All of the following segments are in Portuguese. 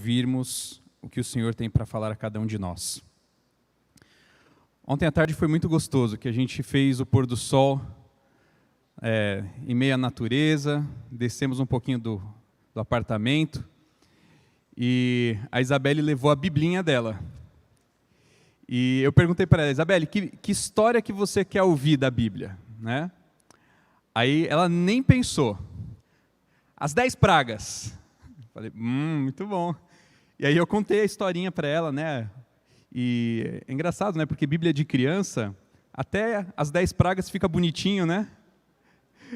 ouvirmos o que o Senhor tem para falar a cada um de nós. Ontem à tarde foi muito gostoso, que a gente fez o pôr do sol em meio à natureza, descemos um pouquinho do apartamento e a Isabelle levou a biblinha dela. E eu perguntei para ela: Isabelle, que história que você quer ouvir da Bíblia? Né? Aí ela nem pensou. As 10 pragas. Falei, muito bom. E aí eu contei a historinha para ela, né? E é engraçado, né? Porque Bíblia de criança, até as 10 pragas fica bonitinho, né?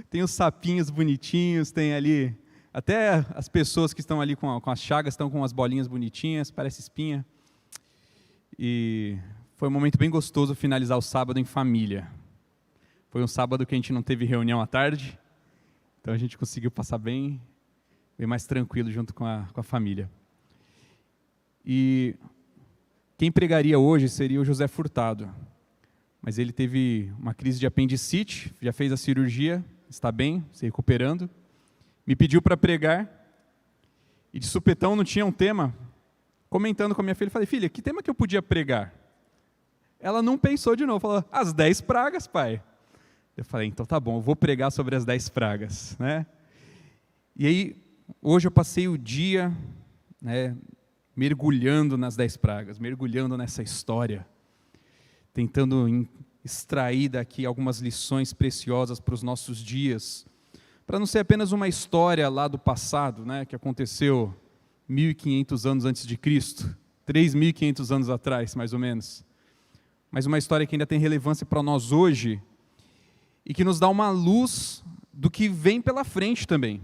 Tem os sapinhos bonitinhos, tem ali, até as pessoas que estão ali com as chagas estão com as bolinhas bonitinhas, parece espinha. E foi um momento bem gostoso finalizar o sábado em família. Foi um sábado que a gente não teve reunião à tarde, então a gente conseguiu passar bem mais tranquilo junto com a família. E quem pregaria hoje seria o José Furtado, mas ele teve uma crise de apendicite, já fez a cirurgia, está bem, se recuperando, me pediu para pregar, e de supetão não tinha um tema. Comentando com a minha filha, falei: filha, que tema que eu podia pregar? Ela não pensou de novo, falou: as 10 pragas, pai. Eu falei: então tá bom, eu vou pregar sobre as 10 pragas, né? E aí, hoje eu passei o dia, né, mergulhando nas 10 pragas, mergulhando nessa história, tentando extrair daqui algumas lições preciosas para os nossos dias, para não ser apenas uma história lá do passado, né, que aconteceu 1.500 anos antes de Cristo, 3.500 anos atrás, mais ou menos, mas uma história que ainda tem relevância para nós hoje e que nos dá uma luz do que vem pela frente também.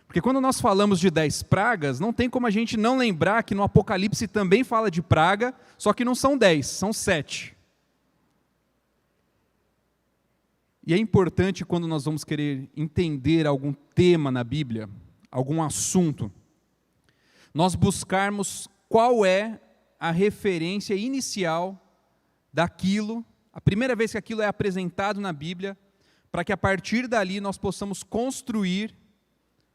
Porque quando nós falamos de 10 pragas, não tem como a gente não lembrar que no Apocalipse também fala de praga, só que não são 10, são 7. E é importante, quando nós vamos querer entender algum tema na Bíblia, algum assunto, nós buscarmos qual é a referência inicial daquilo, a primeira vez que aquilo é apresentado na Bíblia, para que a partir dali nós possamos construir,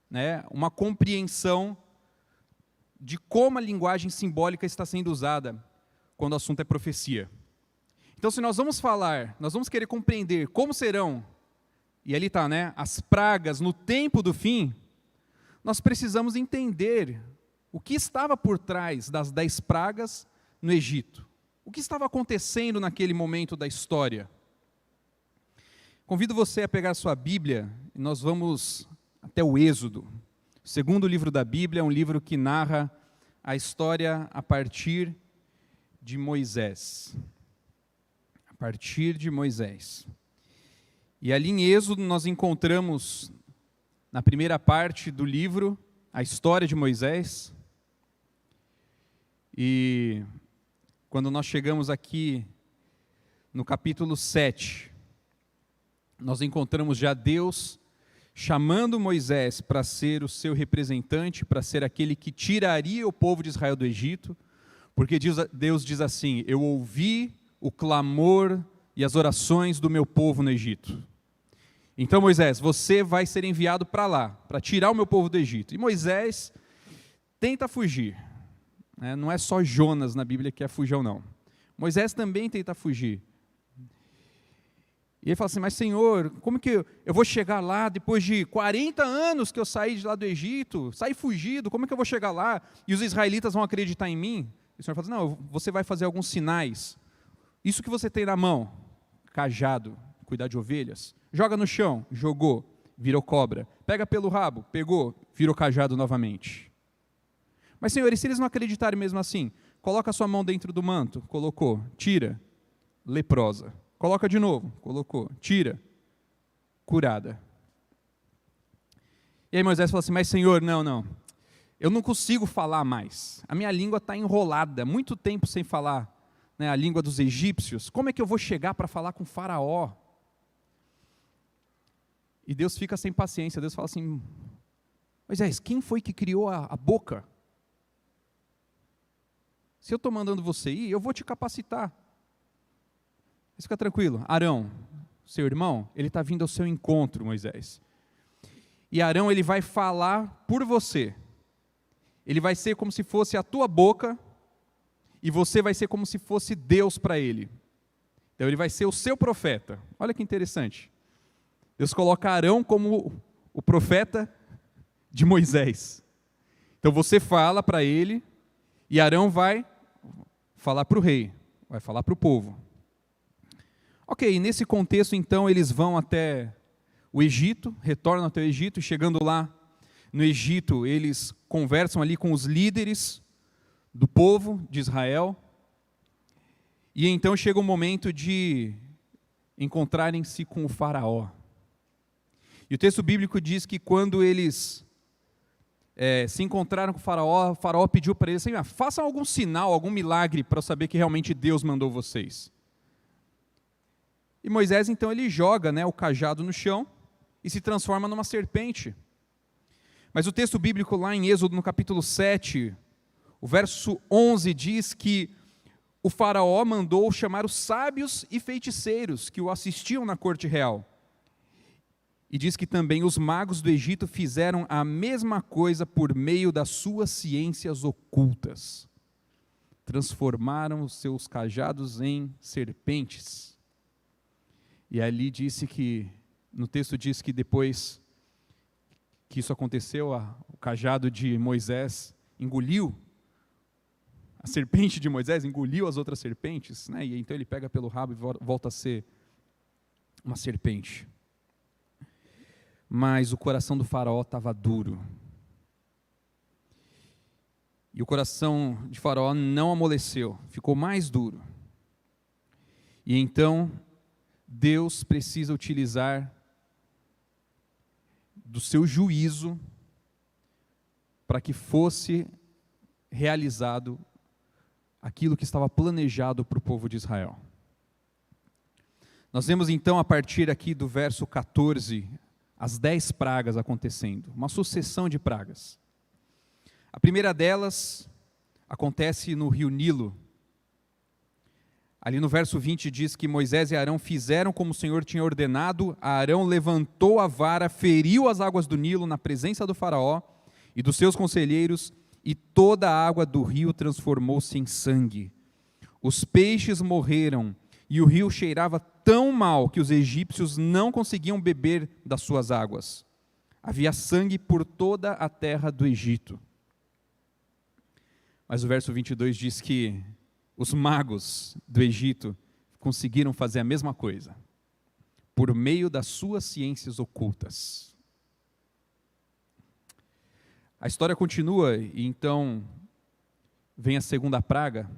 né, uma compreensão de como a linguagem simbólica está sendo usada quando o assunto é profecia. Então, se nós vamos falar, nós vamos querer compreender como serão, e ali está, né, as pragas no tempo do fim, nós precisamos entender o que estava por trás das 10 pragas no Egito. O que estava acontecendo naquele momento da história? Convido você a pegar a sua Bíblia, e nós vamos até o Êxodo. O segundo livro da Bíblia é um livro que narra a história a partir de Moisés. A partir de Moisés. E ali em Êxodo nós encontramos, na primeira parte do livro, a história de Moisés. E quando nós chegamos aqui no capítulo 7, nós encontramos já Deus chamando Moisés para ser o seu representante, para ser aquele que tiraria o povo de Israel do Egito, porque Deus diz assim: eu ouvi o clamor e as orações do meu povo no Egito. Então, Moisés, você vai ser enviado para lá, para tirar o meu povo do Egito. E Moisés tenta fugir. Não é só Jonas na Bíblia que quer fugir ou não. Moisés também tenta fugir. E ele fala assim: mas Senhor, como que eu vou chegar lá depois de 40 anos que eu saí de lá do Egito, saí fugido, como é que eu vou chegar lá? E os israelitas vão acreditar em mim? E o Senhor fala assim: não, você vai fazer alguns sinais. Isso que você tem na mão, cajado, cuidar de ovelhas, joga no chão, jogou, virou cobra. Pega pelo rabo, pegou, virou cajado novamente. Mas, Senhor, e se eles não acreditarem mesmo assim? Coloca a sua mão dentro do manto, colocou, tira, leprosa. Coloca de novo, colocou, tira, curada. E aí Moisés fala assim: mas Senhor, não, eu não consigo falar mais. A minha língua está enrolada, muito tempo sem falar, né, a língua dos egípcios. Como é que eu vou chegar para falar com Faraó? E Deus fica sem paciência, Deus fala assim: Moisés, quem foi que criou a boca? Se eu estou mandando você ir, eu vou te capacitar. Mas fica tranquilo, Arão, seu irmão, ele está vindo ao seu encontro, Moisés. E Arão, ele vai falar por você. ele vai ser como se fosse a tua boca, e você vai ser como se fosse Deus para ele. Então ele vai ser o seu profeta. Olha que interessante. Deus coloca Arão como o profeta de Moisés. Então você fala para ele, e Arão vai falar para o rei, vai falar para o povo. Ok, nesse contexto então eles vão até o Egito, retornam até o Egito, e chegando lá no Egito eles conversam ali com os líderes do povo de Israel, e então chega o momento de encontrarem-se com o faraó. E o texto bíblico diz que quando eles se encontraram com o faraó pediu para eles assim, façam algum sinal, algum milagre para eu saber que realmente Deus mandou vocês. E Moisés então ele joga, o cajado no chão e se transforma numa serpente. Mas o texto bíblico lá em Êxodo no capítulo 7, o verso 11 diz que o faraó mandou chamar os sábios e feiticeiros que o assistiam na corte real. E diz que também os magos do Egito fizeram a mesma coisa por meio das suas ciências ocultas. Transformaram os seus cajados em serpentes. E ali disse que, no texto diz que depois que isso aconteceu, o cajado de Moisés engoliu, a serpente de Moisés engoliu as outras serpentes, e então ele pega pelo rabo e volta a ser uma serpente. Mas o coração do faraó estava duro. E o coração de faraó não amoleceu, ficou mais duro. E então, Deus precisa utilizar do seu juízo para que fosse realizado aquilo que estava planejado para o povo de Israel. Nós vemos então a partir aqui do verso 14, as 10 pragas acontecendo, uma sucessão de pragas. A primeira delas acontece no rio Nilo. Ali no verso 20 diz que Moisés e Arão fizeram como o Senhor tinha ordenado. Arão levantou a vara, feriu as águas do Nilo na presença do faraó e dos seus conselheiros, e toda a água do rio transformou-se em sangue. Os peixes morreram, e o rio cheirava tão mal que os egípcios não conseguiam beber das suas águas. Havia sangue por toda a terra do Egito. Mas o verso 22 diz que os magos do Egito conseguiram fazer a mesma coisa, por meio das suas ciências ocultas. A história continua, e então vem a segunda praga.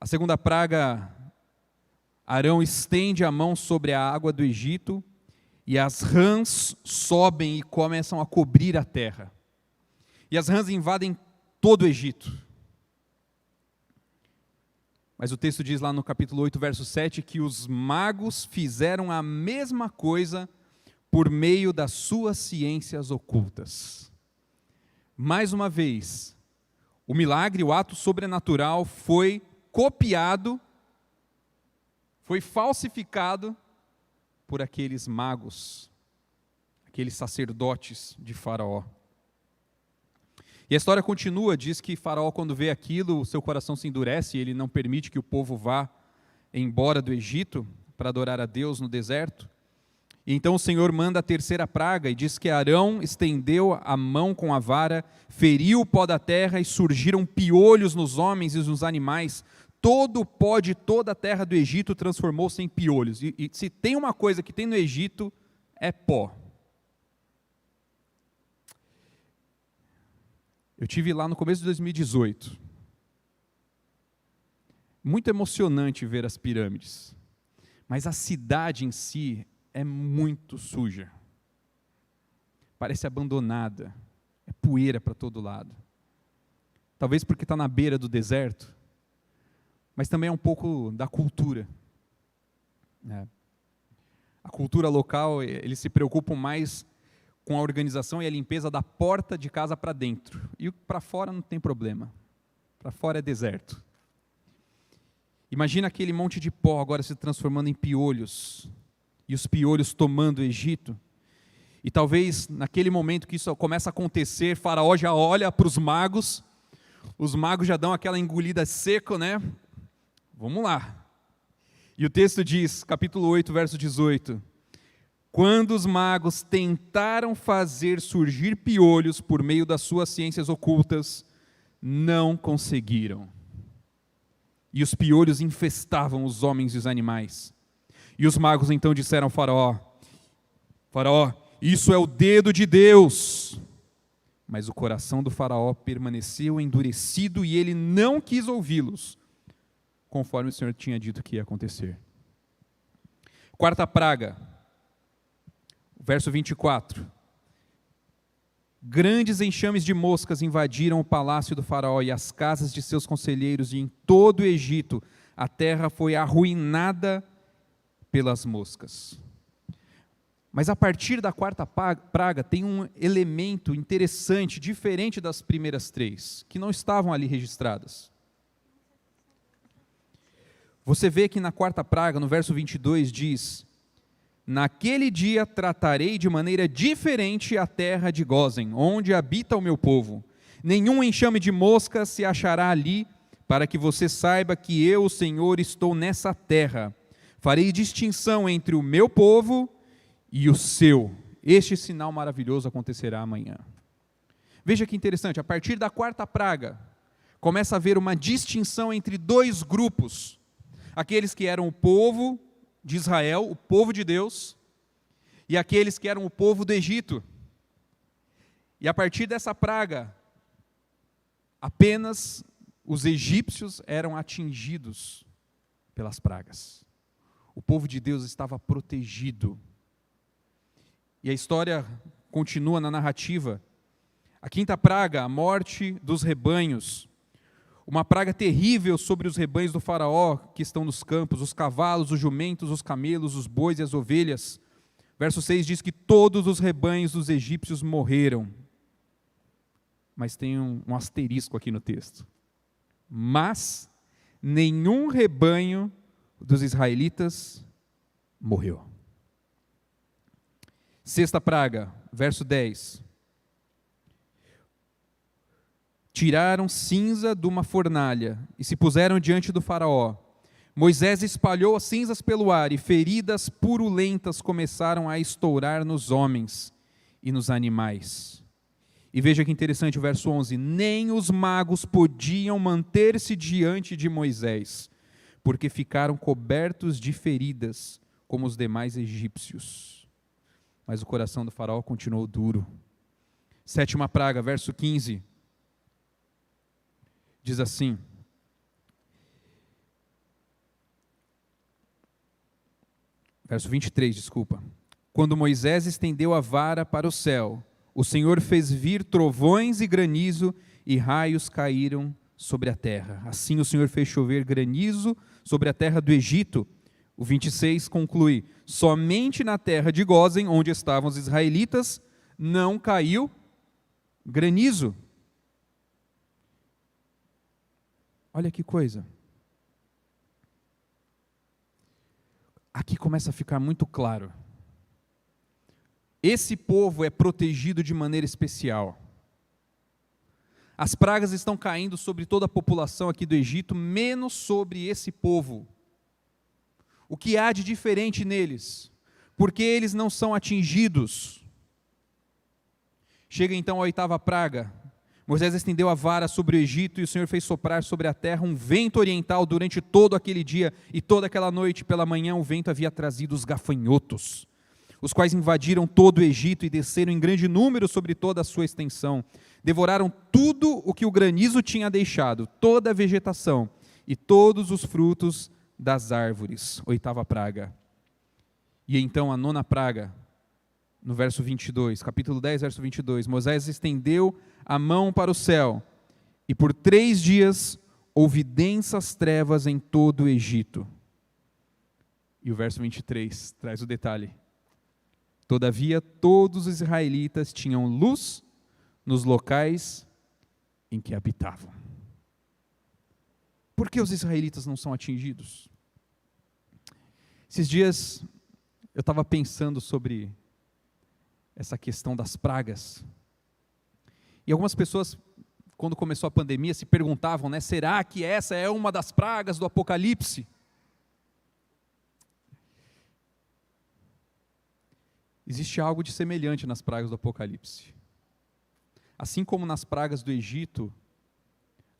A segunda praga, Arão estende a mão sobre a água do Egito, e as rãs sobem e começam a cobrir a terra. E as rãs invadem todo o Egito. Mas o texto diz lá no capítulo 8, verso 7, que os magos fizeram a mesma coisa por meio das suas ciências ocultas. Mais uma vez, o milagre, o ato sobrenatural foi copiado, foi falsificado por aqueles magos, aqueles sacerdotes de Faraó. E a história continua, diz que Faraó, quando vê aquilo, o seu coração se endurece, e ele não permite que o povo vá embora do Egito para adorar a Deus no deserto. E então o Senhor manda a terceira praga, e diz que Arão estendeu a mão com a vara, feriu o pó da terra, e surgiram piolhos nos homens e nos animais. Todo o pó de toda a terra do Egito transformou-se em piolhos. E se tem uma coisa que tem no Egito, é pó. Eu estive lá no começo de 2018. Muito emocionante ver as pirâmides. Mas a cidade em si é muito suja. Parece abandonada. É poeira para todo lado. Talvez porque está na beira do deserto. Mas também é um pouco da cultura. A cultura local, eles se preocupam mais com a organização e a limpeza da porta de casa para dentro. E para fora não tem problema. Para fora é deserto. Imagina aquele monte de pó agora se transformando em piolhos. E os piolhos tomando o Egito. E talvez naquele momento que isso começa a acontecer, Faraó já olha para os magos já dão aquela engolida seco, né? Vamos lá. E o texto diz, capítulo 8, verso 18: quando os magos tentaram fazer surgir piolhos por meio das suas ciências ocultas, não conseguiram. E os piolhos infestavam os homens e os animais. E os magos então disseram ao Faraó: Faraó, isso é o dedo de Deus. Mas o coração do Faraó permaneceu endurecido e ele não quis ouvi-los, conforme o Senhor tinha dito que ia acontecer. Quarta praga, verso 24. Grandes enxames de moscas invadiram o palácio do Faraó e as casas de seus conselheiros, e em todo o Egito a terra foi arruinada pelas moscas. Mas a partir da quarta praga tem um elemento interessante, diferente das primeiras três, que não estavam ali registradas. Você vê que na quarta praga, no verso 22, diz: naquele dia tratarei de maneira diferente a terra de Gósen, onde habita o meu povo. Nenhum enxame de mosca se achará ali, para que você saiba que eu, o Senhor, estou nessa terra. Farei distinção entre o meu povo e o seu. Este sinal maravilhoso acontecerá amanhã. Veja que interessante, a partir da quarta praga, começa a haver uma distinção entre dois grupos. Aqueles que eram o povo de Israel, o povo de Deus, e aqueles que eram o povo do Egito. E a partir dessa praga, apenas os egípcios eram atingidos pelas pragas. O povo de Deus estava protegido. E a história continua na narrativa. A quinta praga, a morte dos rebanhos. Uma praga terrível sobre os rebanhos do Faraó que estão nos campos, os cavalos, os jumentos, os camelos, os bois e as ovelhas. Verso 6 diz que todos os rebanhos dos egípcios morreram. Mas tem um asterisco aqui no texto. Mas nenhum rebanho dos israelitas morreu. Sexta praga, verso 10. Tiraram cinza de uma fornalha e se puseram diante do Faraó. Moisés espalhou as cinzas pelo ar e feridas purulentas começaram a estourar nos homens e nos animais. E veja que interessante o verso 11. Nem os magos podiam manter-se diante de Moisés, porque ficaram cobertos de feridas como os demais egípcios. Mas o coração do Faraó continuou duro. Sétima praga, verso 15. Diz assim: verso 23, desculpa. Quando Moisés estendeu a vara para o céu, o Senhor fez vir trovões e granizo, e raios caíram sobre a terra. Assim o Senhor fez chover granizo sobre a terra do Egito. O 26 conclui: somente na terra de Gósen, onde estavam os israelitas, não caiu granizo. Olha que coisa. Aqui começa a ficar muito claro. Esse povo é protegido de maneira especial. As pragas estão caindo sobre toda a população aqui do Egito, menos sobre esse povo. O que há de diferente neles? Porque eles não são atingidos. Chega então a oitava praga. Moisés estendeu a vara sobre o Egito e o Senhor fez soprar sobre a terra um vento oriental durante todo aquele dia e toda aquela noite. Pela manhã o vento havia trazido os gafanhotos, os quais invadiram todo o Egito e desceram em grande número sobre toda a sua extensão. Devoraram tudo o que o granizo tinha deixado, toda a vegetação e todos os frutos das árvores. Oitava praga. E então a nona praga, no verso 22, capítulo 10, verso 22, Moisés estendeu a mão para o céu, e por 3 dias houve densas trevas em todo o Egito. E o verso 23 traz o detalhe. Todavia todos os israelitas tinham luz nos locais em que habitavam. Por que os israelitas não são atingidos? Esses dias eu estava pensando sobre essa questão das pragas. E algumas pessoas, quando começou a pandemia, se perguntavam, né, será que essa é uma das pragas do Apocalipse? Existe algo de semelhante nas pragas do Apocalipse. Assim como nas pragas do Egito,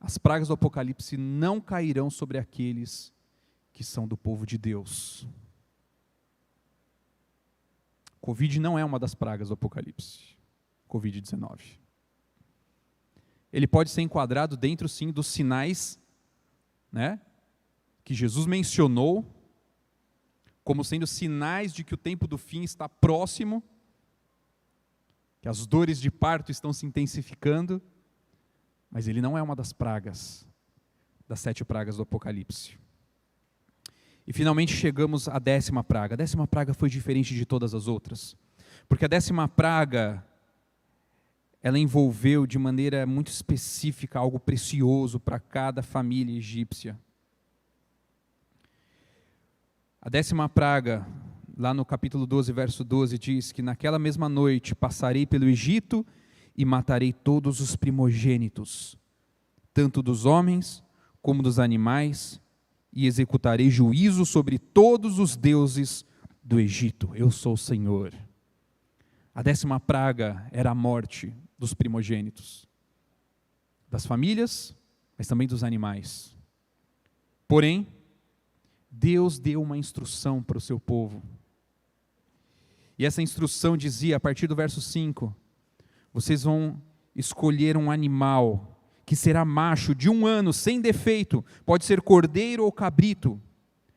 as pragas do Apocalipse não cairão sobre aqueles que são do povo de Deus. Covid não é uma das pragas do Apocalipse. Covid-19. Ele pode ser enquadrado dentro, sim, dos sinais, né, que Jesus mencionou, como sendo sinais de que o tempo do fim está próximo, que as dores de parto estão se intensificando, mas ele não é uma das pragas, das 7 pragas do Apocalipse. E finalmente chegamos à 10ª praga. A 10ª praga foi diferente de todas as outras, porque a 10ª praga, ela envolveu de maneira muito específica algo precioso para cada família egípcia. A 10ª praga, lá no capítulo 12, verso 12, diz que naquela mesma noite passarei pelo Egito e matarei todos os primogênitos, tanto dos homens como dos animais, e executarei juízo sobre todos os deuses do Egito. Eu sou o Senhor. A 10ª praga era a morte dos primogênitos, das famílias, mas também dos animais. Porém, Deus deu uma instrução para o seu povo. E essa instrução dizia, a partir do verso 5, vocês vão escolher um animal que será macho de 1 ano, sem defeito, pode ser cordeiro ou cabrito.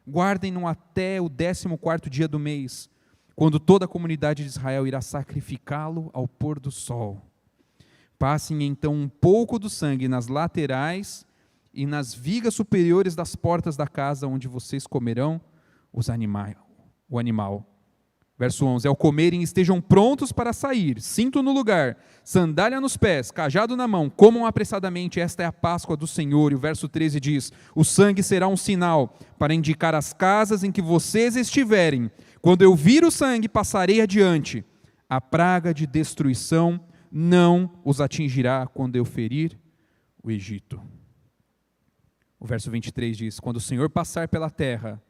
Guardem-no até o 14º dia do mês, quando toda a comunidade de Israel irá sacrificá-lo ao pôr do sol. Passem então um pouco do sangue nas laterais e nas vigas superiores das portas da casa onde vocês comerão o animal. Verso 11, ao comerem estejam prontos para sair, cinto no lugar, sandália nos pés, cajado na mão, comam apressadamente, esta é a Páscoa do Senhor. E o verso 13 diz, o sangue será um sinal para indicar as casas em que vocês estiverem. Quando eu vir o sangue, passarei adiante. A praga de destruição não os atingirá quando eu ferir o Egito. O verso 23 diz, quando o Senhor passar pela terra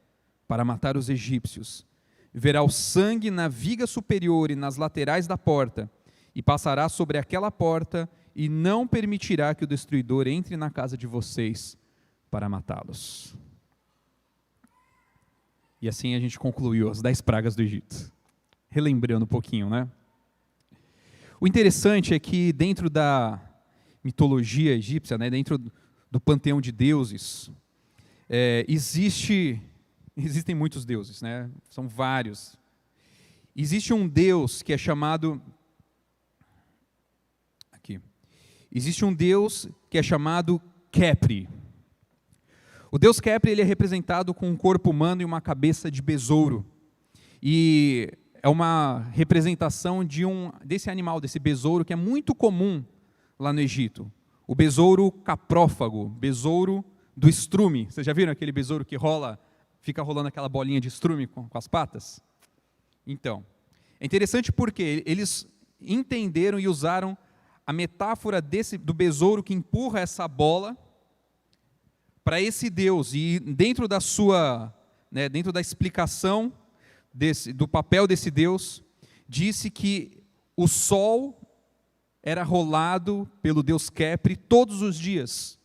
para matar os egípcios, verá o sangue na viga superior e nas laterais da porta, e passará sobre aquela porta, e não permitirá que o destruidor entre na casa de vocês para matá-los. E assim a gente concluiu as 10 pragas do Egito. Relembrando um pouquinho, né? O interessante é que dentro da mitologia egípcia, né, dentro do panteão de deuses, existem muitos deuses, né? São vários. Existe um deus que é chamado... Existe um deus que é chamado Khepri. O deus Khepri, ele é representado com um corpo humano e uma cabeça de besouro. E é uma representação desse animal, desse besouro, que é muito comum lá no Egito. O besouro caprófago, besouro do estrume. Vocês já viram aquele besouro que fica rolando aquela bolinha de estrume com as patas? Então, é interessante porque eles entenderam e usaram a metáfora do besouro que empurra essa bola para esse Deus. E dentro da dentro da explicação do papel desse Deus, disse que o sol era rolado pelo Deus Khepri todos os dias.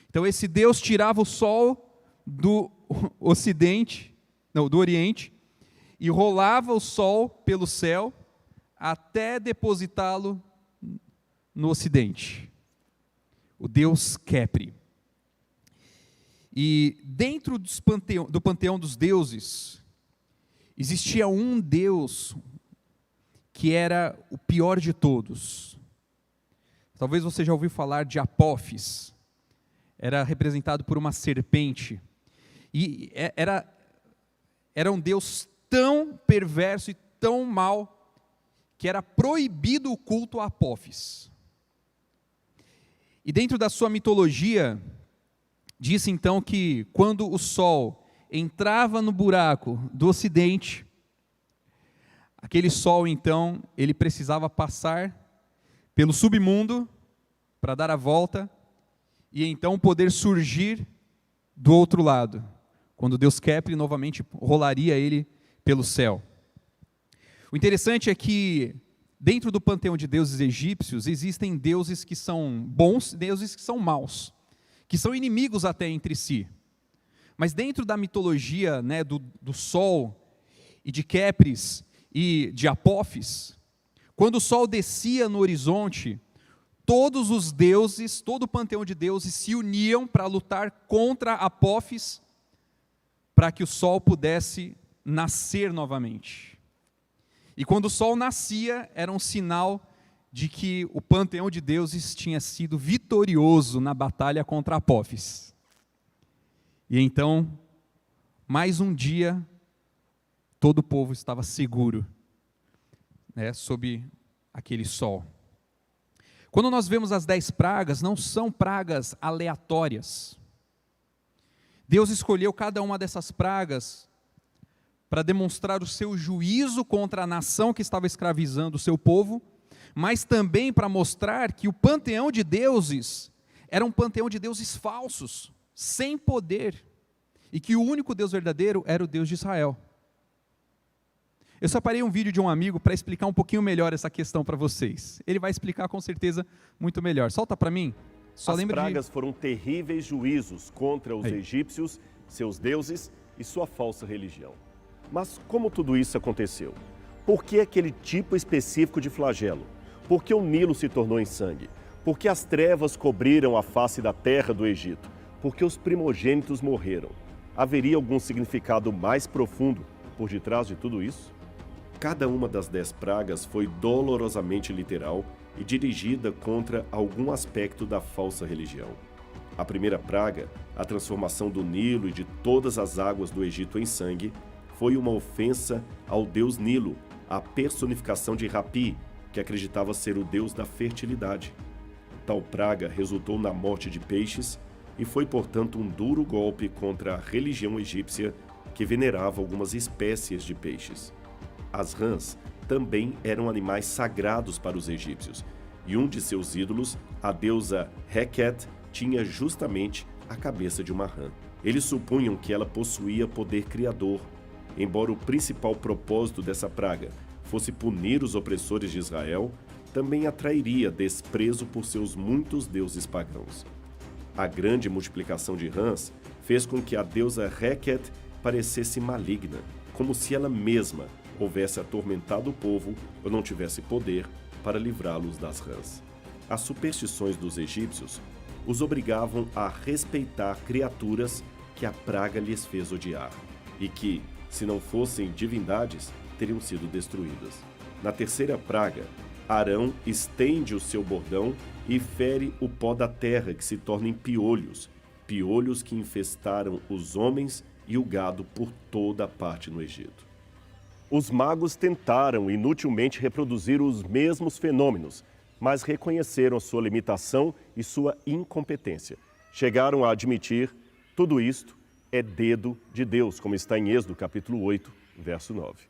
Então esse Deus tirava o sol do Oriente, e rolava o sol pelo céu até depositá-lo no Ocidente. O Deus Khepri. E dentro do panteão dos deuses, existia um Deus que era o pior de todos. Talvez você já ouviu falar de Apófis. Era representado por uma serpente. E era um Deus tão perverso e tão mau que era proibido o culto a Apófis. E dentro da sua mitologia, disse então que quando o sol entrava no buraco do Ocidente, Aquele sol, então, ele precisava passar pelo submundo para dar a volta e então poder surgir do outro lado, quando Deus Kepri novamente rolaria ele pelo céu. O interessante é que dentro do panteão de deuses egípcios existem deuses que são bons, deuses que são maus, que são inimigos até entre si. Mas dentro da mitologia, né, do sol e de Kepris e de Apófis, quando o sol descia no horizonte, todos os deuses, todo o panteão de deuses se uniam para lutar contra Apófis, para que o sol pudesse nascer novamente. E quando o sol nascia, era um sinal de que o panteão de deuses tinha sido vitorioso na batalha contra Apófis. E então, mais um dia, todo o povo estava seguro, né, sob aquele sol. Quando nós vemos as 10 pragas, não são pragas aleatórias. Deus escolheu cada uma dessas pragas para demonstrar o seu juízo contra a nação que estava escravizando o seu povo, mas também para mostrar que o panteão de deuses era um panteão de deuses falsos, sem poder, e que o único Deus verdadeiro era o Deus de Israel. Eu separei um vídeo de um amigo para explicar um pouquinho melhor essa questão para vocês. Ele vai explicar com certeza muito melhor. Solta para mim. As pragas foram terríveis juízos contra os egípcios, seus deuses e sua falsa religião. Mas como tudo isso aconteceu? Por que aquele tipo específico de flagelo? Por que o Nilo se tornou em sangue? Por que as trevas cobriram a face da terra do Egito? Por que os primogênitos morreram? Haveria algum significado mais profundo por detrás de tudo isso? Cada uma das 10 pragas foi dolorosamente literal e dirigida contra algum aspecto da falsa religião. A primeira praga, a transformação do Nilo e de todas as águas do Egito em sangue, foi uma ofensa ao deus Nilo, a personificação de Rapi, que acreditava ser o deus da fertilidade. Tal praga resultou na morte de peixes e foi, portanto, um duro golpe contra a religião egípcia que venerava algumas espécies de peixes. As rãs também eram animais sagrados para os egípcios, e um de seus ídolos, a deusa Heket, tinha justamente a cabeça de uma rã. Eles supunham que ela possuía poder criador, embora o principal propósito dessa praga fosse punir os opressores de Israel, também atrairia desprezo por seus muitos deuses pagãos. A grande multiplicação de rãs fez com que a deusa Heket parecesse maligna, como se ela mesma houvesse atormentado o povo ou não tivesse poder para livrá-los das rãs. As superstições dos egípcios os obrigavam a respeitar criaturas que a praga lhes fez odiar e que, se não fossem divindades, teriam sido destruídas. Na terceira praga, Arão estende o seu bordão e fere o pó da terra, que se torna em piolhos, piolhos que infestaram os homens e o gado por toda a parte no Egito. Os magos tentaram inutilmente reproduzir os mesmos fenômenos, mas reconheceram sua limitação e sua incompetência. Chegaram a admitir: tudo isto é dedo de Deus, como está em Êxodo capítulo 8, verso 9.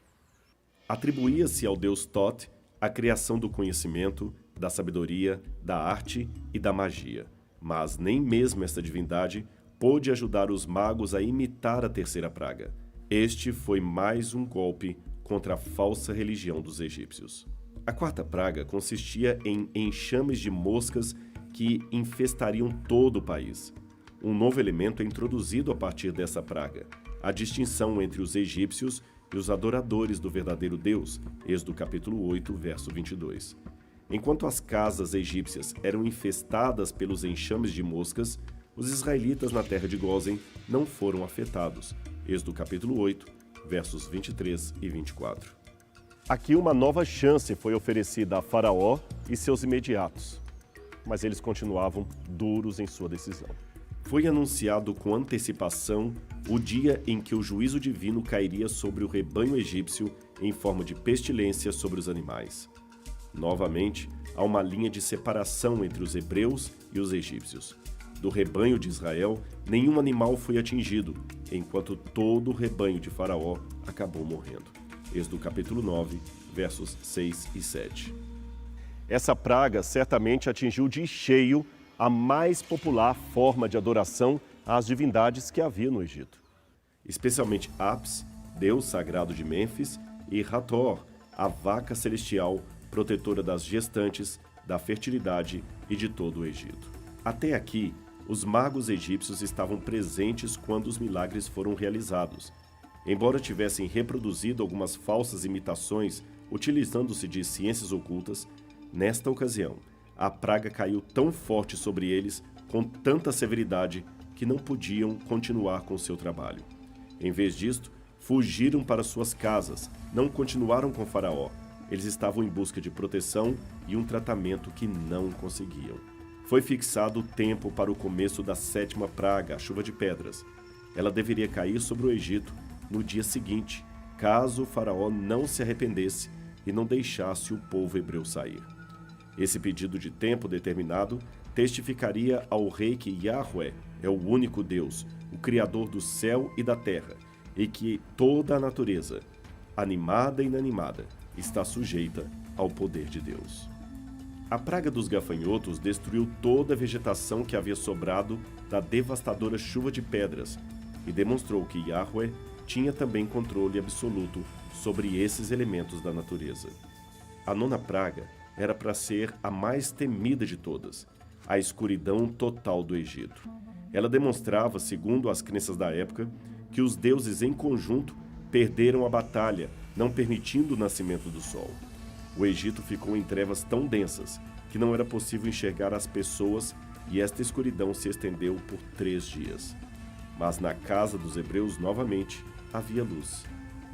Atribuía-se ao deus Thoth a criação do conhecimento, da sabedoria, da arte e da magia, mas nem mesmo esta divindade pôde ajudar os magos a imitar a terceira praga. Este foi mais um golpe contra a falsa religião dos egípcios. A quarta praga consistia em enxames de moscas que infestariam todo o país. Um novo elemento é introduzido a partir dessa praga: a distinção entre os egípcios e os adoradores do verdadeiro Deus, Êxodo capítulo 8, verso 22. Enquanto as casas egípcias eram infestadas pelos enxames de moscas, os israelitas na terra de Gósen não foram afetados, Êxodo capítulo 8, versos 23 e 24. Aqui uma nova chance foi oferecida a Faraó e seus imediatos, mas eles continuavam duros em sua decisão. Foi anunciado com antecipação o dia em que o juízo divino cairia sobre o rebanho egípcio em forma de pestilência sobre os animais. Novamente, há uma linha de separação entre os hebreus e os egípcios. Do rebanho de Israel, nenhum animal foi atingido, enquanto todo o rebanho de Faraó acabou morrendo. Êxodo capítulo 9, versos 6 e 7. Essa praga certamente atingiu de cheio a mais popular forma de adoração às divindades que havia no Egito. Especialmente Apis, deus sagrado de Mênfis, e Hathor, a vaca celestial, protetora das gestantes, da fertilidade e de todo o Egito. Até aqui, os magos egípcios estavam presentes quando os milagres foram realizados. Embora tivessem reproduzido algumas falsas imitações utilizando-se de ciências ocultas, nesta ocasião, a praga caiu tão forte sobre eles, com tanta severidade, que não podiam continuar com seu trabalho. Em vez disto, fugiram para suas casas, não continuaram com Faraó. Eles estavam em busca de proteção e um tratamento que não conseguiam. Foi fixado o tempo para o começo da 7ª praga, a chuva de pedras. Ela deveria cair sobre o Egito no dia seguinte, caso o Faraó não se arrependesse e não deixasse o povo hebreu sair. Esse pedido de tempo determinado testificaria ao rei que Yahweh é o único Deus, o Criador do céu e da terra, e que toda a natureza, animada e inanimada, está sujeita ao poder de Deus. A praga dos gafanhotos destruiu toda a vegetação que havia sobrado da devastadora chuva de pedras e demonstrou que Yahweh tinha também controle absoluto sobre esses elementos da natureza. A 9ª praga era para ser a mais temida de todas, a escuridão total do Egito. Ela demonstrava, segundo as crenças da época, que os deuses em conjunto perderam a batalha, não permitindo o nascimento do sol. O Egito ficou em trevas tão densas que não era possível enxergar as pessoas e esta escuridão se estendeu por 3 dias. Mas na casa dos hebreus, novamente, havia luz.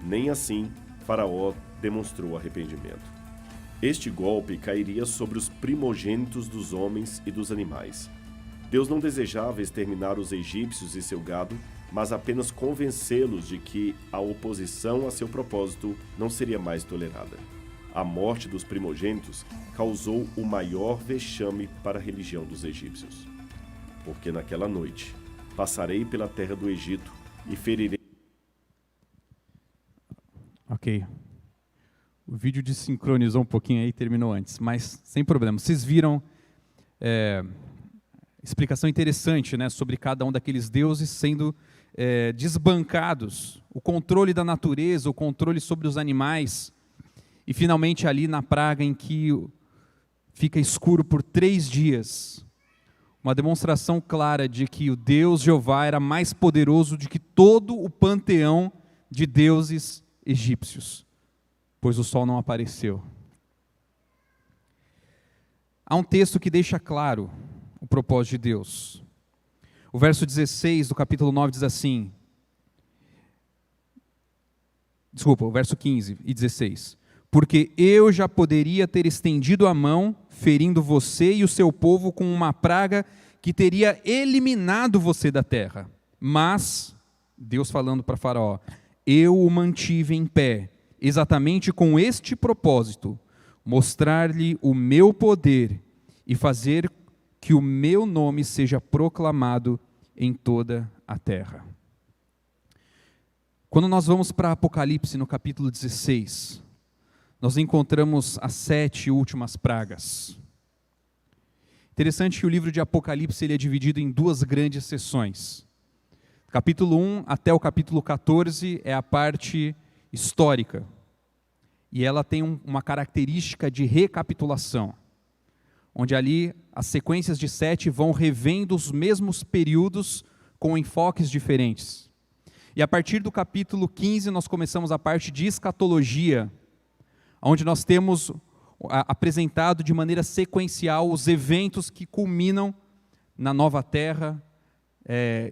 Nem assim, Faraó demonstrou arrependimento. Este golpe cairia sobre os primogênitos dos homens e dos animais. Deus não desejava exterminar os egípcios e seu gado, mas apenas convencê-los de que a oposição a seu propósito não seria mais tolerada. A morte dos primogênitos causou o maior vexame para a religião dos egípcios. Porque naquela noite passarei pela terra do Egito e ferirei... Ok. O vídeo desincronizou um pouquinho aí e terminou antes, mas sem problema. Vocês viram explicação interessante, né, sobre cada um daqueles deuses sendo desbancados, o controle da natureza, o controle sobre os animais, e finalmente ali na praga em que fica escuro por 3 dias, uma demonstração clara de que o Deus Jeová era mais poderoso do que todo o panteão de deuses egípcios, pois o sol não apareceu. Há um texto que deixa claro o propósito de Deus. O verso 16 do capítulo 9 diz assim, o verso 15 e 16. Porque eu já poderia ter estendido a mão, ferindo você e o seu povo com uma praga que teria eliminado você da terra. Mas, Deus falando para Faraó, eu o mantive em pé, exatamente com este propósito, mostrar-lhe o meu poder e fazer que o meu nome seja proclamado em toda a terra. Quando nós vamos para Apocalipse, no capítulo 16, nós encontramos as 7 últimas pragas. Interessante que o livro de Apocalipse ele é dividido em 2 grandes seções. Capítulo 1 até o capítulo 14 é a parte histórica. E ela tem uma característica de recapitulação, onde ali as sequências de 7 vão revendo os mesmos períodos com enfoques diferentes. E a partir do capítulo 15 nós começamos a parte de escatologia, onde nós temos apresentado de maneira sequencial os eventos que culminam na nova terra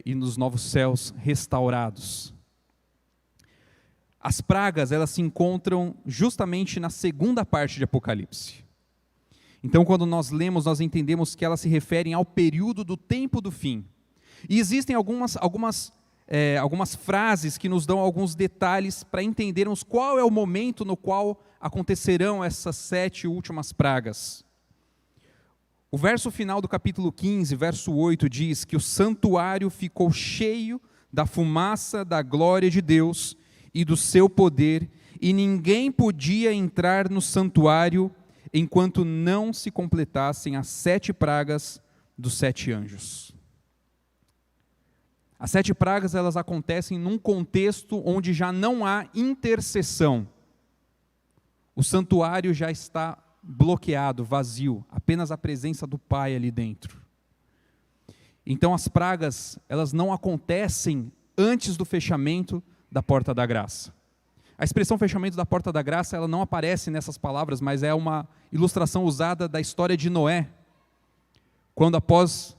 e nos novos céus restaurados. As pragas, elas se encontram justamente na segunda parte de Apocalipse. Então, quando nós lemos, nós entendemos que elas se referem ao período do tempo do fim. E existem algumas frases que nos dão alguns detalhes para entendermos qual é o momento no qual acontecerão essas 7 últimas pragas. O verso final do capítulo 15, verso 8, diz que o santuário ficou cheio da fumaça da glória de Deus e do seu poder, e ninguém podia entrar no santuário enquanto não se completassem as 7 pragas dos 7 anjos. As 7 pragas, elas acontecem num contexto onde já não há intercessão. O santuário já está bloqueado, vazio, apenas a presença do Pai ali dentro. Então as pragas, elas não acontecem antes do fechamento da porta da graça. A expressão fechamento da porta da graça, ela não aparece nessas palavras, mas é uma ilustração usada da história de Noé. Quando após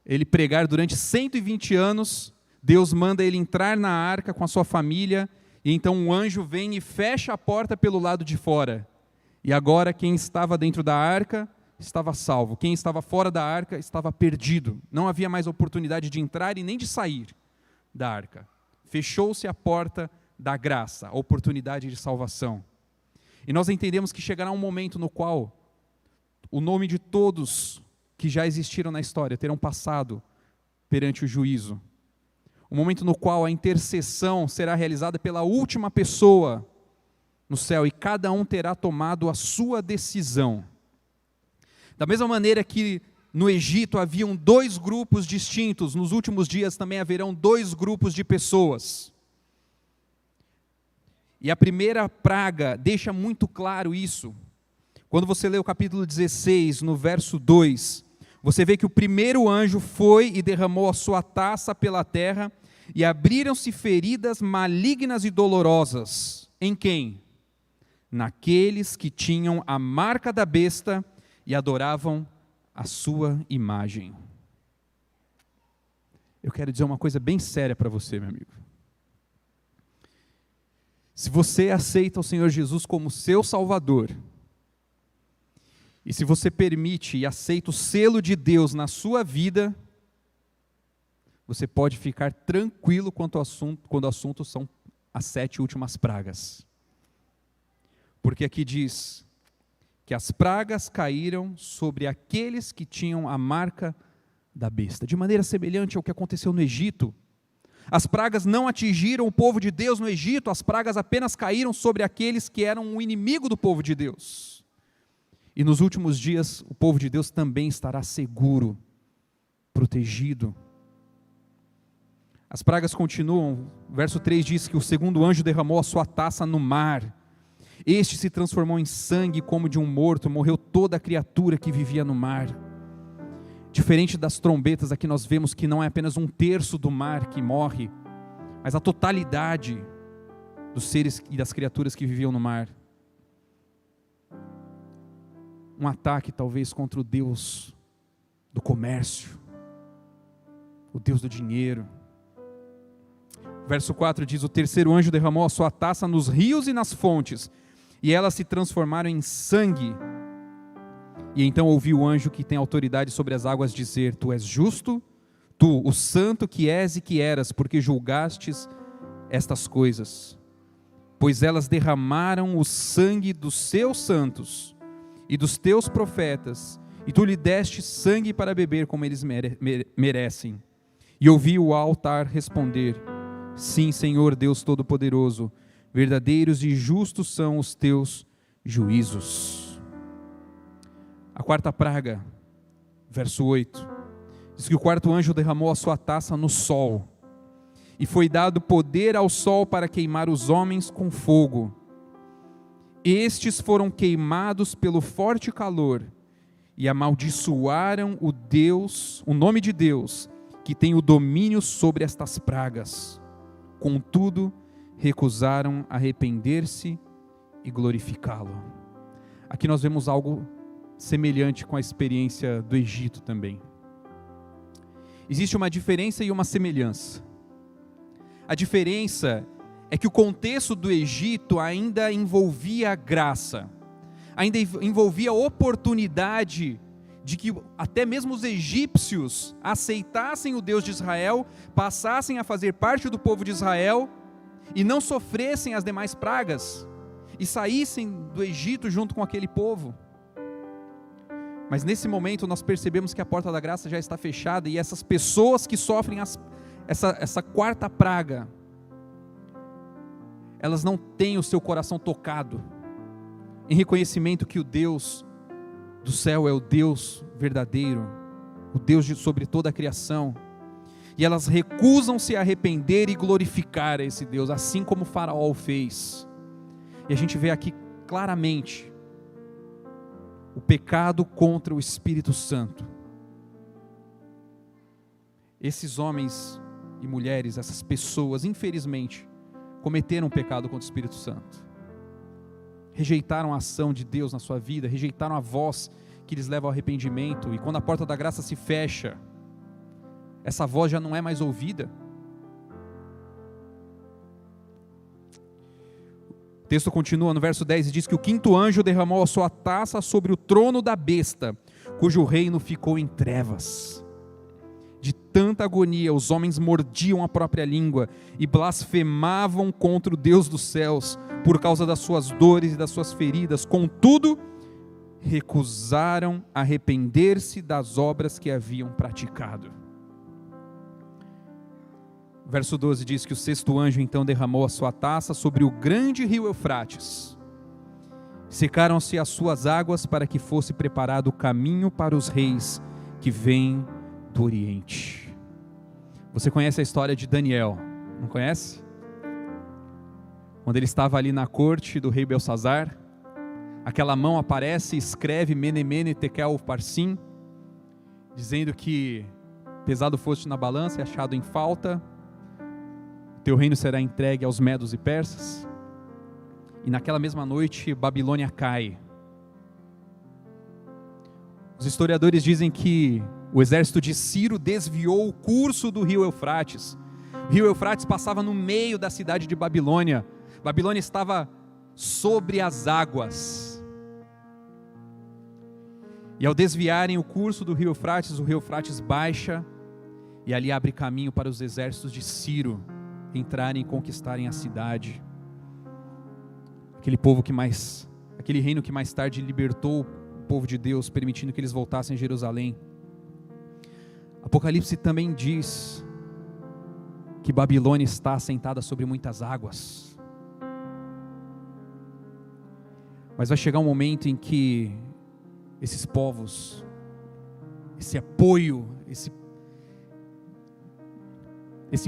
ele pregar durante 120 anos, Deus manda ele entrar na arca com a sua família, e então um anjo vem e fecha a porta pelo lado de fora. E agora quem estava dentro da arca estava salvo, quem estava fora da arca estava perdido. Não havia mais oportunidade de entrar e nem de sair da arca. Fechou-se a porta da graça, a oportunidade de salvação. E nós entendemos que chegará um momento no qual o nome de todos que já existiram na história terão passado perante o juízo. O momento no qual a intercessão será realizada pela última pessoa no céu, e cada um terá tomado a sua decisão. Da mesma maneira que no Egito haviam 2 grupos distintos, nos últimos dias também haverão 2 grupos de pessoas. E a primeira praga deixa muito claro isso. Quando você lê o capítulo 16, no verso 2, você vê que o primeiro anjo foi e derramou a sua taça pela terra, e abriram-se feridas malignas e dolorosas. Em quem? Naqueles que tinham a marca da besta e adoravam a sua imagem. Eu quero dizer uma coisa bem séria para você, meu amigo. Se você aceita o Senhor Jesus como seu Salvador, e se você permite e aceita o selo de Deus na sua vida, você pode ficar tranquilo quando o assunto são as 7 últimas pragas. Porque aqui diz que as pragas caíram sobre aqueles que tinham a marca da besta. De maneira semelhante ao que aconteceu no Egito. As pragas não atingiram o povo de Deus no Egito, as pragas apenas caíram sobre aqueles que eram o inimigo do povo de Deus. E nos últimos dias, o povo de Deus também estará seguro, protegido. As pragas continuam, o verso 3 diz que o segundo anjo derramou a sua taça no mar. Este se transformou em sangue como de um morto, morreu toda a criatura que vivia no mar. Diferente das trombetas, aqui nós vemos que não é apenas 1/3 do mar que morre, mas a totalidade dos seres e das criaturas que viviam no mar. Um ataque talvez contra o Deus do comércio, o Deus do dinheiro. Verso 4 diz: o terceiro anjo derramou a sua taça nos rios e nas fontes, e elas se transformaram em sangue. E então ouvi o anjo que tem autoridade sobre as águas dizer: tu és justo, tu, o santo que és e que eras, porque julgastes estas coisas. Pois elas derramaram o sangue dos seus santos e dos teus profetas, e tu lhe deste sangue para beber como eles merecem. E ouvi o altar responder: sim, Senhor Deus Todo-Poderoso, verdadeiros e justos são os teus juízos. A quarta praga, verso 8, diz que o quarto anjo derramou a sua taça no sol, e foi dado poder ao sol para queimar os homens com fogo. Estes foram queimados pelo forte calor, e amaldiçoaram o nome de Deus, que tem o domínio sobre estas pragas. Contudo, recusaram arrepender-se e glorificá-lo. Aqui nós vemos algo semelhante com a experiência do Egito também. Existe uma diferença e uma semelhança. A diferença é que o contexto do Egito ainda envolvia graça, ainda envolvia a oportunidade de que até mesmo os egípcios aceitassem o Deus de Israel, passassem a fazer parte do povo de Israel e não sofressem as demais pragas e saíssem do Egito junto com aquele povo. Mas nesse momento nós percebemos que a porta da graça já está fechada, e essas pessoas que sofrem essa quarta praga, elas não têm o seu coração tocado, em reconhecimento que o Deus do céu é o Deus verdadeiro, o Deus sobre toda a criação, e elas recusam-se a arrepender e glorificar a esse Deus, assim como o Faraó o fez. E a gente vê aqui claramente o pecado contra o Espírito Santo. Esses homens e mulheres, essas pessoas, infelizmente, cometeram um pecado contra o Espírito Santo. Rejeitaram a ação de Deus na sua vida, rejeitaram a voz que lhes leva ao arrependimento, e quando a porta da graça se fecha, essa voz já não é mais ouvida. O texto continua no verso 10 e diz que o quinto anjo derramou a sua taça sobre o trono da besta, cujo reino ficou em trevas. De tanta agonia, os homens mordiam a própria língua e blasfemavam contra o Deus dos céus, por causa das suas dores e das suas feridas. Contudo, recusaram arrepender-se das obras que haviam praticado. Verso 12 diz que o sexto anjo então derramou a sua taça sobre o grande rio Eufrates. Secaram-se as suas águas para que fosse preparado o caminho para os reis que vêm do Oriente. Você conhece a história de Daniel, não conhece? Quando ele estava ali na corte do rei Belsazar, aquela mão aparece e escreve Mene Mene Tekel Parsim, dizendo que pesado foste na balança e achado em falta, teu reino será entregue aos medos e persas. E naquela mesma noite Babilônia cai. Os historiadores dizem que o exército de Ciro desviou o curso do rio Eufrates. O rio Eufrates passava no meio da cidade de Babilônia. Babilônia estava sobre as águas. E ao desviarem o curso do rio Eufrates, o rio Eufrates baixa e ali abre caminho para os exércitos de Ciro entrarem e conquistarem a cidade. Aquele reino que mais tarde libertou o povo de Deus, permitindo que eles voltassem a Jerusalém. Apocalipse também diz que Babilônia está assentada sobre muitas águas. Mas vai chegar um momento em que esses povos, esse apoio, esse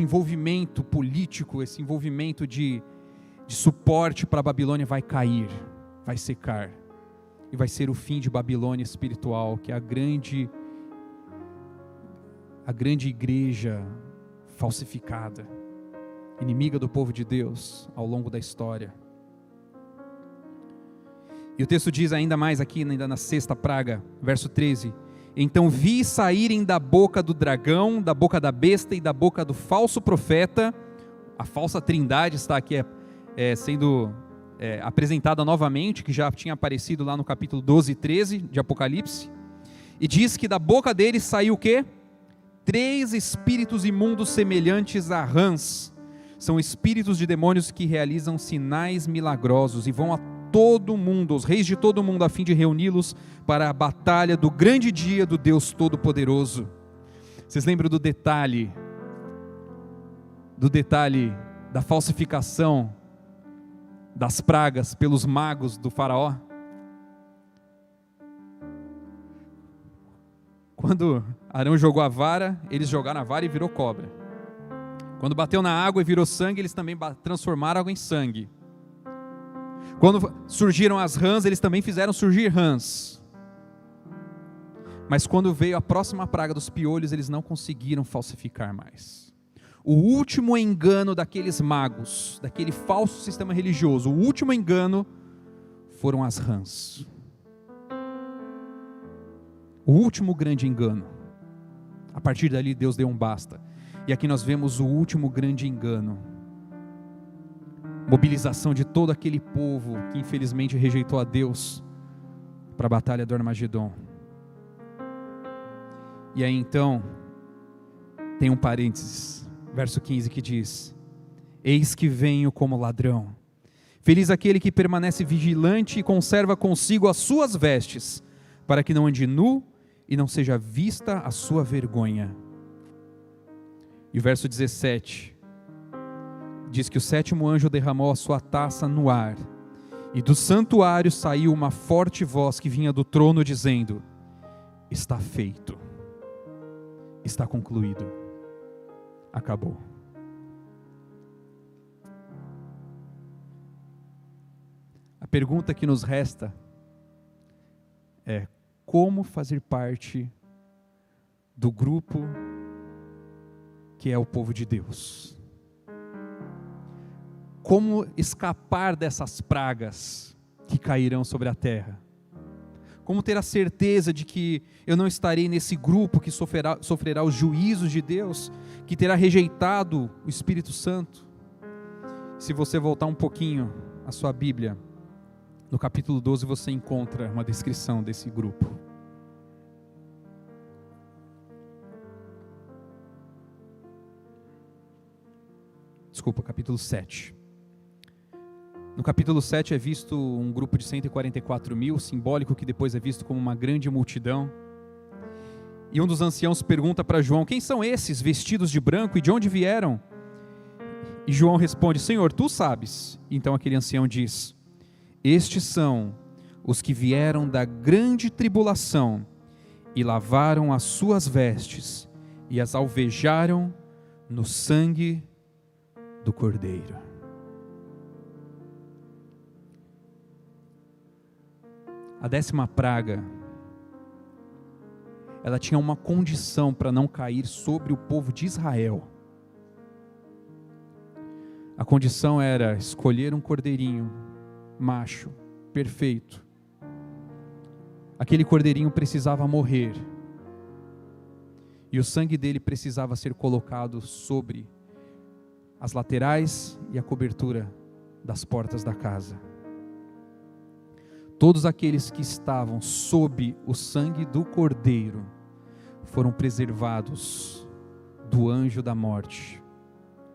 envolvimento político, esse envolvimento de suporte para a Babilônia vai cair, vai secar. E vai ser o fim de Babilônia espiritual, que é a grande igreja falsificada, inimiga do povo de Deus ao longo da história. E o texto diz ainda mais aqui, ainda na sexta praga, verso 13: então vi saírem da boca do dragão, da boca da besta e da boca do falso profeta, a falsa trindade está aqui sendo apresentada novamente, que já tinha aparecido lá no capítulo 12 e 13 de Apocalipse, e diz que da boca deles saiu o quê? 3 espíritos imundos semelhantes a rãs. São espíritos de demônios que realizam sinais milagrosos e vão a todo mundo, os reis de todo mundo, a fim de reuni-los para a batalha do grande dia do Deus Todo-Poderoso. Vocês lembram do detalhe da falsificação das pragas pelos magos do faraó? Quando Arão jogou a vara, eles jogaram a vara e virou cobra. Quando bateu na água e virou sangue, eles também transformaram água em sangue. Quando surgiram as rãs, eles também fizeram surgir rãs. Mas quando veio a próxima praga dos piolhos, eles não conseguiram falsificar mais. O último engano daqueles magos, daquele falso sistema religioso, o último engano foram as rãs. O último grande engano. A partir dali Deus deu um basta. E aqui nós vemos o último grande engano. Mobilização de todo aquele povo que infelizmente rejeitou a Deus para a batalha do Armagedon. E aí então tem um parênteses, verso 15, que diz: eis que venho como ladrão. Feliz aquele que permanece vigilante e conserva consigo as suas vestes, para que não ande nu e não seja vista a sua vergonha. E o verso 17 diz que o sétimo anjo derramou a sua taça no ar, e do santuário saiu uma forte voz que vinha do trono dizendo: está feito, está concluído, acabou. A pergunta que nos resta é: como fazer parte do grupo que é o povo de Deus? Como escapar dessas pragas que cairão sobre a terra? Como ter a certeza de que eu não estarei nesse grupo que sofrerá os juízos de Deus, que terá rejeitado o Espírito Santo? Se você voltar um pouquinho à sua Bíblia, no capítulo 12 você encontra uma descrição desse grupo. Desculpa, capítulo 7. No capítulo 7 é visto um grupo de 144 mil, simbólico, que depois é visto como uma grande multidão. E um dos anciãos pergunta para João: quem são esses vestidos de branco e de onde vieram? E João responde: Senhor, tu sabes. Então aquele ancião diz: estes são os que vieram da grande tribulação e lavaram as suas vestes e as alvejaram no sangue do Cordeiro. A 10ª praga, ela tinha uma condição para não cair sobre o povo de Israel. A condição era escolher um cordeirinho macho, perfeito. Aquele cordeirinho precisava morrer, e o sangue dele precisava ser colocado sobre as laterais e a cobertura das portas da casa. Todos aqueles que estavam sob o sangue do Cordeiro foram preservados do anjo da morte,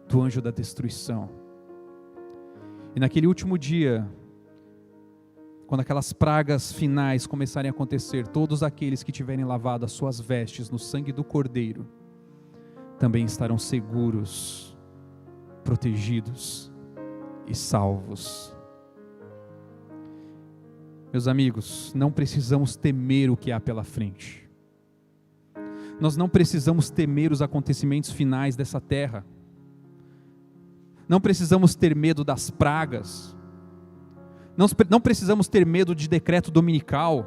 do anjo da destruição. E naquele último dia, quando aquelas pragas finais começarem a acontecer, todos aqueles que tiverem lavado as suas vestes no sangue do Cordeiro também estarão seguros, protegidos e salvos. Meus amigos, não precisamos temer o que há pela frente. Nós não precisamos temer os acontecimentos finais dessa terra. Não precisamos ter medo das pragas. Não precisamos ter medo de decreto dominical.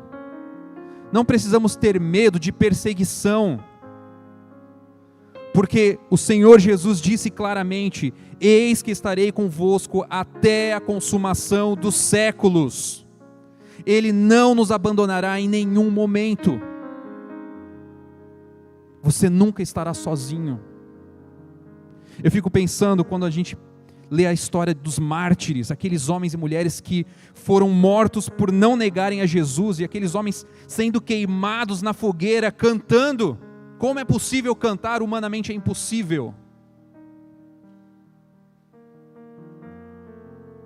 Não precisamos ter medo de perseguição. Porque o Senhor Jesus disse claramente: eis que estarei convosco até a consumação dos séculos. Ele não nos abandonará em nenhum momento. Você nunca estará sozinho. Eu fico pensando quando a gente lê a história dos mártires, aqueles homens e mulheres que foram mortos por não negarem a Jesus, e aqueles homens sendo queimados na fogueira, cantando. Como é possível cantar? Humanamente é impossível.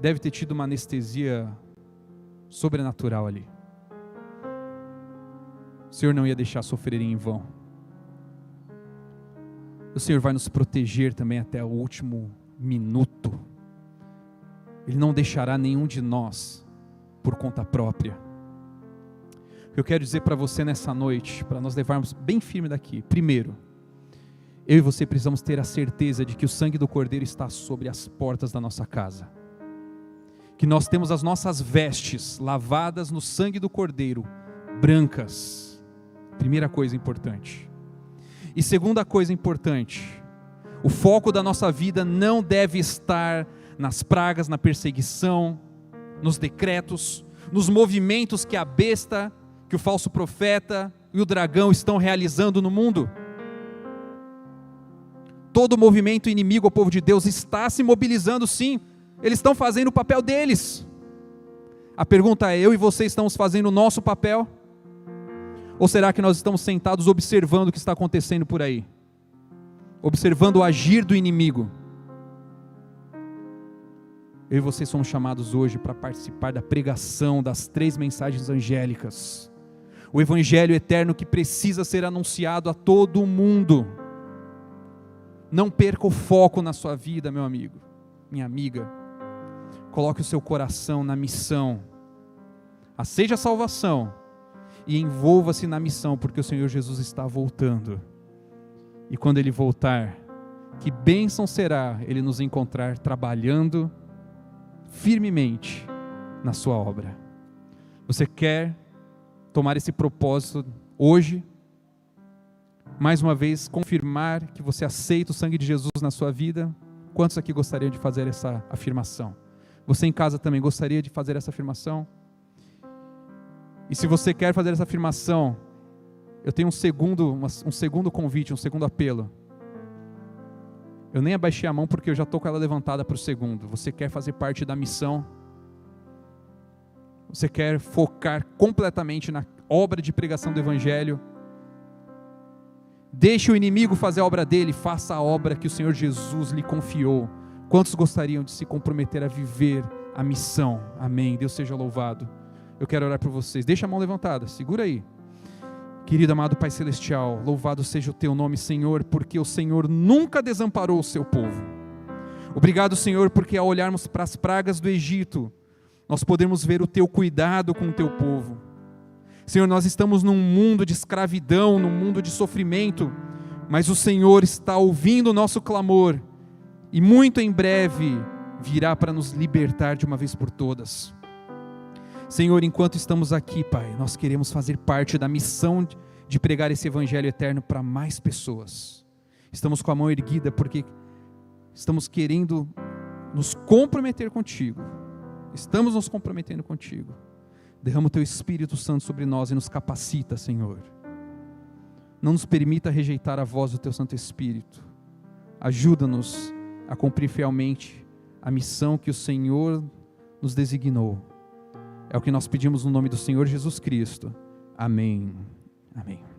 Deve ter tido uma anestesia sobrenatural ali. O Senhor não ia deixar sofrerem em vão. O Senhor vai nos proteger também até o último minuto. Ele não deixará nenhum de nós por conta própria. O que eu quero dizer para você nessa noite, para nós levarmos bem firme daqui: primeiro, eu e você precisamos ter a certeza de que o sangue do Cordeiro está sobre as portas da nossa casa, que nós temos as nossas vestes lavadas no sangue do Cordeiro, brancas. Primeira coisa importante. E segunda coisa importante: o foco da nossa vida não deve estar nas pragas, na perseguição, nos decretos, nos movimentos que a besta, que o falso profeta e o dragão estão realizando no mundo. Todo movimento inimigo ao povo de Deus está se mobilizando, sim. Eles estão fazendo o papel deles. A pergunta é: eu e você estamos fazendo o nosso papel? Ou será que nós estamos sentados observando o que está acontecendo por aí? Observando o agir do inimigo? Eu e você somos chamados hoje para participar da pregação das 3 mensagens angélicas. O evangelho eterno que precisa ser anunciado a todo mundo. Não perca o foco na sua vida, meu amigo. minha amiga, coloque o seu coração na missão. Aceite a salvação e envolva-se na missão, porque o Senhor Jesus está voltando. E quando Ele voltar, que bênção será Ele nos encontrar trabalhando firmemente na sua obra. Você quer tomar esse propósito hoje? Mais uma vez, confirmar que você aceita o sangue de Jesus na sua vida? Quantos aqui gostariam de fazer essa afirmação? Você em casa também gostaria de fazer essa afirmação? E se você quer fazer essa afirmação, eu tenho um segundo convite, um segundo apelo. Eu nem abaixei a mão porque eu já estou com ela levantada para o segundo. Você quer fazer parte da missão? Você quer focar completamente na obra de pregação do Evangelho? Deixe o inimigo fazer a obra dele, faça a obra que o Senhor Jesus lhe confiou. Quantos gostariam de se comprometer a viver a missão? Amém. Deus seja louvado. Eu quero orar por vocês. Deixa a mão levantada, segura aí. Querido amado Pai Celestial, louvado seja o Teu nome, Senhor, porque o Senhor nunca desamparou o Seu povo. Obrigado, Senhor, porque ao olharmos para as pragas do Egito, nós podemos ver o Teu cuidado com o Teu povo. Senhor, nós estamos num mundo de escravidão, num mundo de sofrimento, mas o Senhor está ouvindo o nosso clamor e muito em breve virá para nos libertar de uma vez por todas. Senhor, enquanto estamos aqui, Pai, nós queremos fazer parte da missão de pregar esse Evangelho eterno para mais pessoas. Estamos com a mão erguida porque estamos querendo nos comprometer contigo. Estamos nos comprometendo contigo. Derrama o Teu Espírito Santo sobre nós e nos capacita, Senhor. Não nos permita rejeitar a voz do Teu Santo Espírito. Ajuda-nos a cumprir fielmente a missão que o Senhor nos designou. É o que nós pedimos no nome do Senhor Jesus Cristo. Amém. Amém.